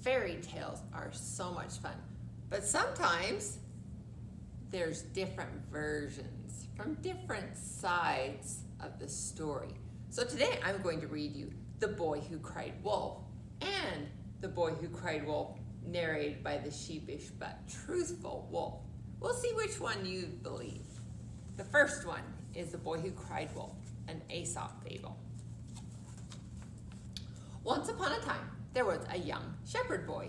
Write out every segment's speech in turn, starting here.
Fairy tales are so much fun, but sometimes there's different versions from different sides of the story. So today I'm going to read you The Boy Who Cried Wolf and The Boy Who Cried Wolf, narrated by the sheepish but truthful wolf. We'll see which one you believe. The first one is The Boy Who Cried Wolf, an Aesop fable. Once upon a time, there was a young shepherd boy.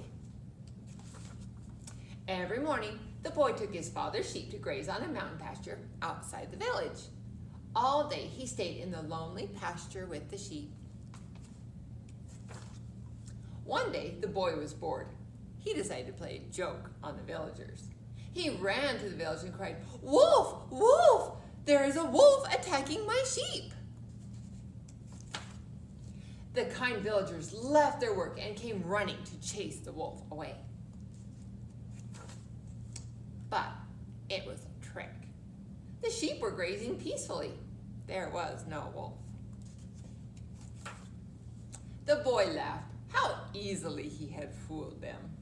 Every morning, the boy took his father's sheep to graze on a mountain pasture outside the village. All day, he stayed in the lonely pasture with the sheep. One day, the boy was bored. He decided to play a joke on the villagers. He ran to the village and cried, "Wolf! Wolf! There is a wolf attacking my sheep!" The kind villagers left their work and came running to chase the wolf away. But it was a trick. The sheep were grazing peacefully. There was no wolf. The boy laughed. How easily he had fooled them.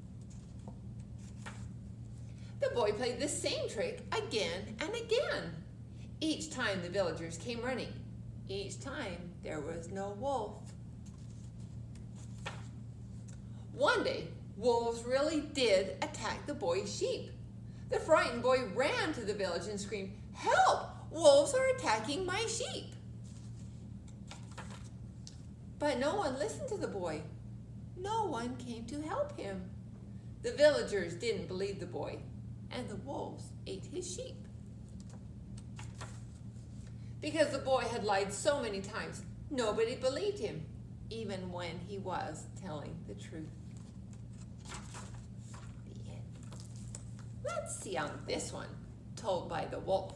The boy played the same trick again and again. Each time the villagers came running. Each time there was no wolf. One day, wolves really did attack the boy's sheep. The frightened boy ran to the village and screamed, "Help! Wolves are attacking my sheep!" But no one listened to the boy. No one came to help him. The villagers didn't believe the boy, and the wolves ate his sheep. Because the boy had lied so many times, nobody believed him, even when he was telling the truth. The end. Let's see on this one, told by the wolf.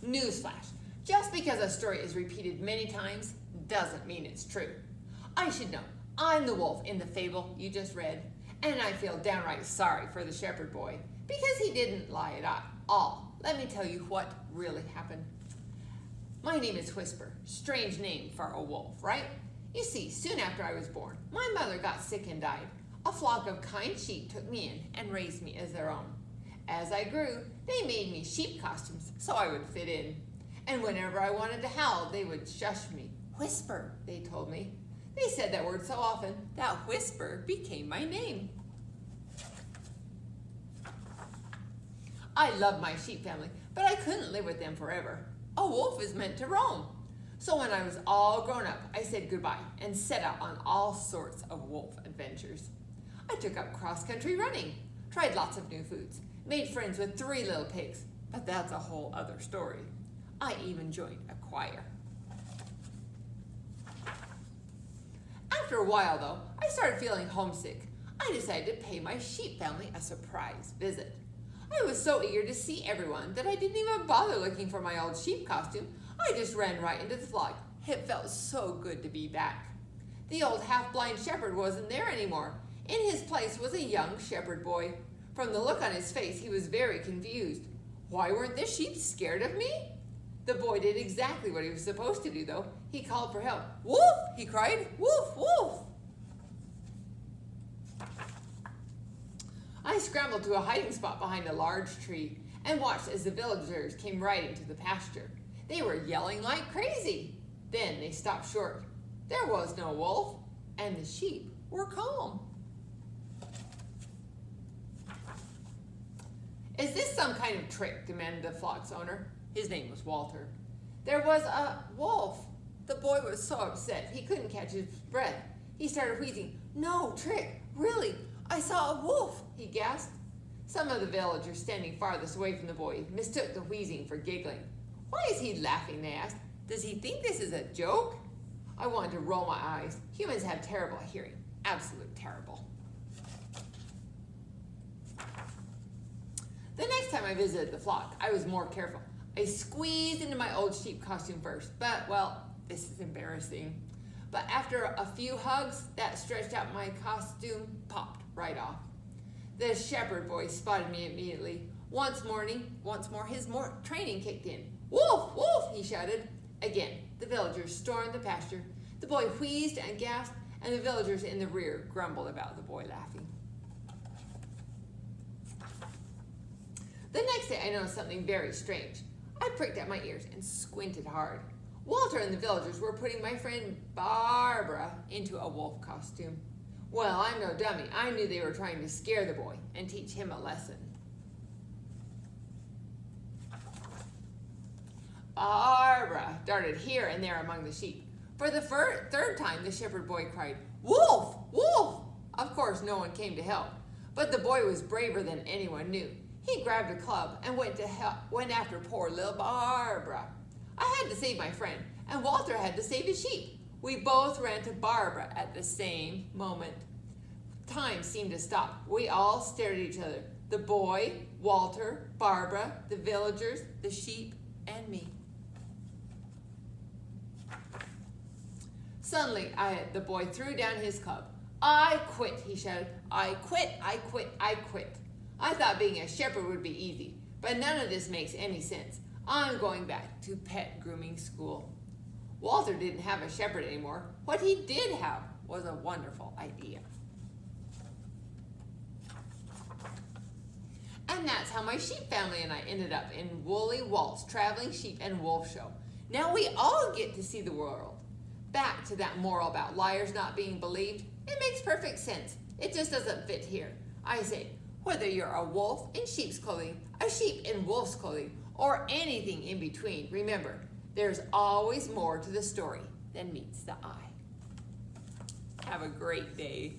Newsflash, just because a story is repeated many times doesn't mean it's true. I should know, I'm the wolf in the fable you just read, and I feel downright sorry for the shepherd boy because he didn't lie at all. Let me tell you what really happened. My name is Whisper, strange name for a wolf, right? You see, soon after I was born, my mother got sick and died. A flock of kind sheep took me in and raised me as their own. As I grew, they made me sheep costumes so I would fit in. And whenever I wanted to howl, they would shush me. Whisper, they told me. They said that word so often that Whisper became my name. I loved my sheep family, but I couldn't live with them forever. A wolf is meant to roam. So when I was all grown up, I said goodbye and set out on all sorts of wolf adventures. I took up cross-country running, tried lots of new foods, made friends with 3 little pigs, but that's a whole other story. I even joined a choir. After a while, though, I started feeling homesick. I decided to pay my sheep family a surprise visit. I was so eager to see everyone that I didn't even bother looking for my old sheep costume. I just ran right into the flock. It felt so good to be back. The old half-blind shepherd wasn't there anymore. In his place was a young shepherd boy. From the look on his face, he was very confused. Why weren't the sheep scared of me? The boy did exactly what he was supposed to do, though. He called for help. "Wolf!" he cried. "Wolf! Wolf!" I scrambled to a hiding spot behind a large tree and watched as the villagers came riding to the pasture. They were yelling like crazy. Then they stopped short. There was no wolf, and the sheep were calm. "Is this some kind of trick?" demanded the flock's owner. His name was Walter. "There was a wolf." The boy was so upset he couldn't catch his breath. He started wheezing. "No trick, really, I saw a wolf," he gasped. Some of the villagers standing farthest away from the boy mistook the wheezing for giggling. "Why is he laughing?" they asked. "Does he think this is a joke?" I wanted to roll my eyes. Humans have terrible hearing. Absolute terrible. The next time I visited the flock, I was more careful. I squeezed into my old sheep costume first, but, well, this is embarrassing. But after a few hugs, that stretched out my costume popped right off. The shepherd boy spotted me immediately. Once more his training kicked in. Wolf, wolf, he shouted. Again, the villagers stormed the pasture. The boy wheezed and gasped, and the villagers in the rear grumbled about the boy laughing. The next day I noticed something very strange. I pricked up my ears and squinted hard. Walter and the villagers were putting my friend Barbara into a wolf costume. Well, I'm no dummy. I knew they were trying to scare the boy and teach him a lesson. Barbara darted here and there among the sheep. For the third time, the shepherd boy cried, "Wolf! Wolf!" Of course, no one came to help, but the boy was braver than anyone knew. He grabbed a club and went after poor little Barbara. I had to save my friend, and Walter had to save his sheep. We both ran to Barbara at the same moment. Time seemed to stop. We all stared at each other. The boy, Walter, Barbara, the villagers, the sheep, and me. Suddenly, the boy threw down his club. "I quit," he shouted. "I quit, I quit, I quit." I thought being a shepherd would be easy, but none of this makes any sense. I'm going back to pet grooming school. Walter didn't have a shepherd anymore. What he did have was a wonderful idea. And that's how my sheep family and I ended up in Woolly Walt's Traveling Sheep and Wolf Show. Now we all get to see the world. Back to that moral about liars not being believed. It makes perfect sense. It just doesn't fit here. I say, whether you're a wolf in sheep's clothing, a sheep in wolf's clothing, or anything in between, remember, there's always more to the story than meets the eye. Have a great day.